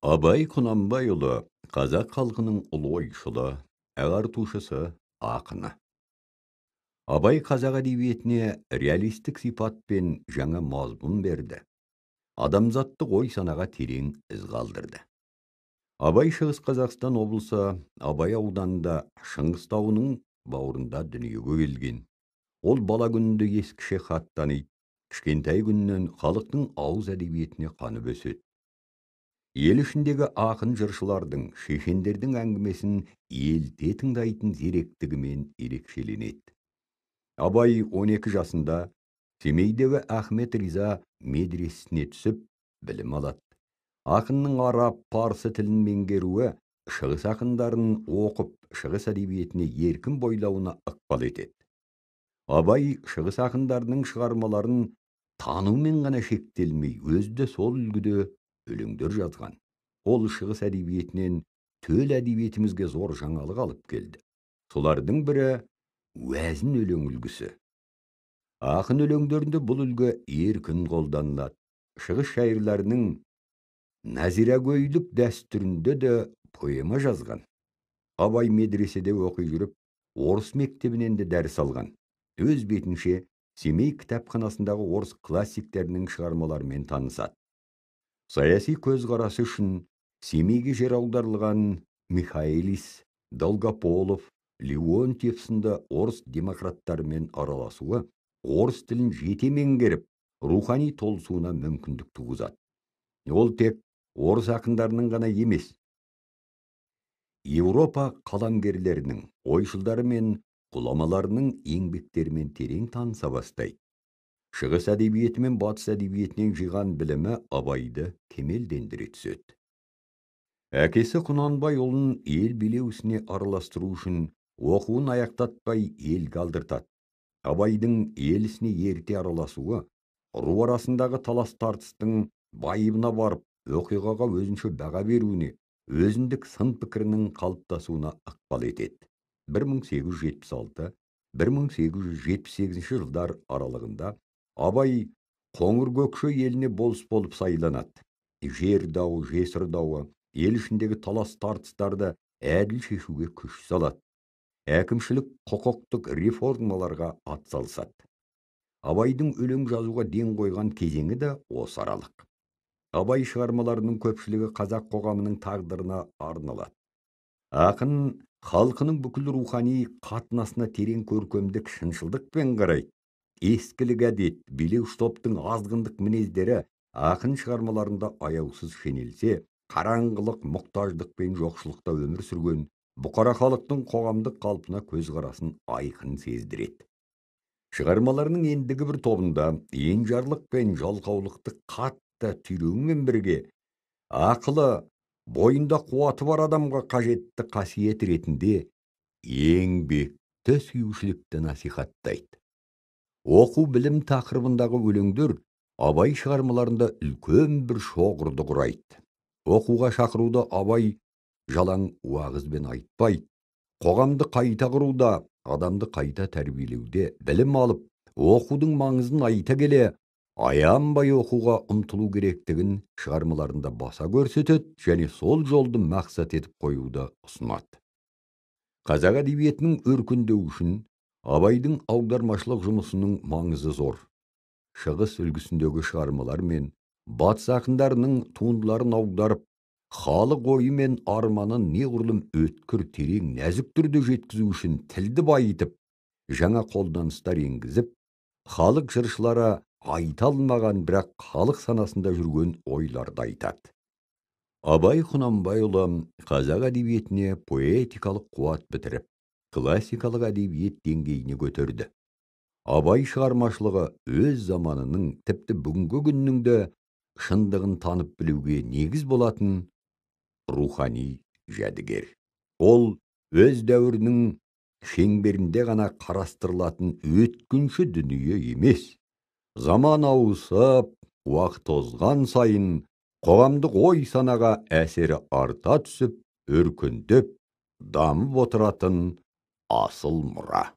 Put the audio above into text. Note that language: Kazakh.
Абай Құнанбайұлы қазақ халқының ұлы ойшылы, ағартушысы, ақыны. Абай қазақ әдебиетіне реалистік сипат пен жаңа мазмұн берді. Адамзаттық ой санаға терең із қалдырды. Абай Шығыс Қазақстан облысы Абай ауданында Шыңғыс тауының бауырында дүниеге келген. Ол бала күнінде ескіше хат таниды. Кішкентай күннен халықтың ауыз әдебиетіне қанып өседі. Ел ішіндегі ақын жыршылардың, шешендердің әңгімесін елте тыңдайтын зеректігімен ерекшеленеді. Абай 12 жасында Семейдегі Ахмет Риза медресесіне түсіп, білім алады. Ақынның араб, парсы тілін меңгеруі шығыс ақындарын оқып, шығыс әдебиетіне еркін бойлауына ықпал етеді. Абай шығыс ақындарының шығармаларын танумен ғана шектелмей, өзі сол үлгіде өлеңдер жазған. Ол шығыс әдебиетінен төл әдебиетімізге зор жаңалық алып келді. Солардың бірі уәзін өлең үлгісі. Ақын өлеңдерінде бұл үлгі еркін қолданылады. Шығыс шайырларының нәзирагөйлік дәстүрінде де поэма жазған. Абай медреседе оқи жүріп, орыс мектебінен де дәріс алған. Өз бетінше Семей кітапханасындағы орыс классиктерінің шығармаларымен танысады. Саяси көзқарасы үшін Семейге жер аударылған Михайлис, Долгополов, Леонтьев сынды орыс демократтарымен араласуы орыс тілін жете меңгеріп, рухани толысуына мүмкіндік туғызады. Ол тек орыс ақындарының ғана емес, Еуропа қаламгерлерінің, ойшылдары мен ғұламаларының еңбектерімен терең таныса бастайды. Шығыс әдебиеті мен батыс әдебиетінен жиған білімі Абайды кемелдендіре түседі. Әкесі Құнанбай ұлын ел билеу ісіне араластыру үшін оқуын аяқтатпай елге алдыртады. Абайдың ел ісіне ерте араласуы, ру арасындағы талас тартыстың байыбына барып, оқиғаға өзінше баға беруіне, өзіндік сын пікірінің қалыптасуына ықпал етеді. 1876-1878 жылдар аралығында Абай Қоңыр-Көкше еліне болыс болып сайланады. Жер дауы, жесір дауы, ел ішіндегі талас тартыстарды әділ шешуге күш салады. Әкімшілік құқықтық реформаларға атсалысады. Абайдың өлең жазуға ден қойған кезеңі де осы аралық. Абай шығармаларының көпшілігі қазақ қоғамының тағдырына арналады. Ақын халқының бүкіл рухани қатынасына терең көркемдік шыншылдықпен қарайды. Ескілік әдет, билеуші топтың азғындық мінездері ақын шығармаларында аяусыз шенелсе, қараңғылық, мұқтаждық пен жоқшылықта өмір сүрген бұқара халықтың қоғамдық қалпына көзқарасын айқын сездіреді. Шығармаларының ендігі бір тобында енжарлық пен жалқаулықты қатты түйреумен бірге ақылы, бойында қуаты бар адамға қажетті қасиет ретінде еңбекті сүюшілікті насихаттайды. Оқу білім тақырыбындағы өлеңдер Абай шығармаларында үлкен бір шоғырды құрайды. Оқуға шақыруда Абай жалаң уағызбен айтпайды. Қоғамды қайта құруда, адамды қайта тәрбиелеуде білім алып, оқудың маңызын айта келе, аянбай оқуға ұмтылу керектігін шығармаларында баса көрсетеді және сол жолды мақсат етіп қоюды ұсынады. Қазақ әдебиетінің өркендеуі үшін Абайдың аудармашылық жұмысының маңызы зор. Шығыс үлгісіндегі шығармалар мен батыс ақындарының туындыларын аударып, халық ойы мен арманын неғұрлым өткір, терең, нәзік түрде жеткізу үшін тілді байытып, жаңа қолданыстар енгізіп, халық жыршылары айта алмаған, бірақ халық санасында жүрген ойларды айтады. Абай Құнанбайұлы қазақ әдебиетіне поэтикалық қуат бітіріп, классикалық әдебиет деңгейіне көтерді. Абай шығармашылығы өз заманының, тіпті бүгінгі күннің де шындығын танып білуге негіз болатын рухани жәдігер. Ол өз дәуірінің шеңберінде ғана қарастырылатын өткінші дүние емес. Заман ауысып, уақыт озған сайын қоғамдық ой санаға әсері арта түсіп, өркендеп, дамып отыратын асыл мұра.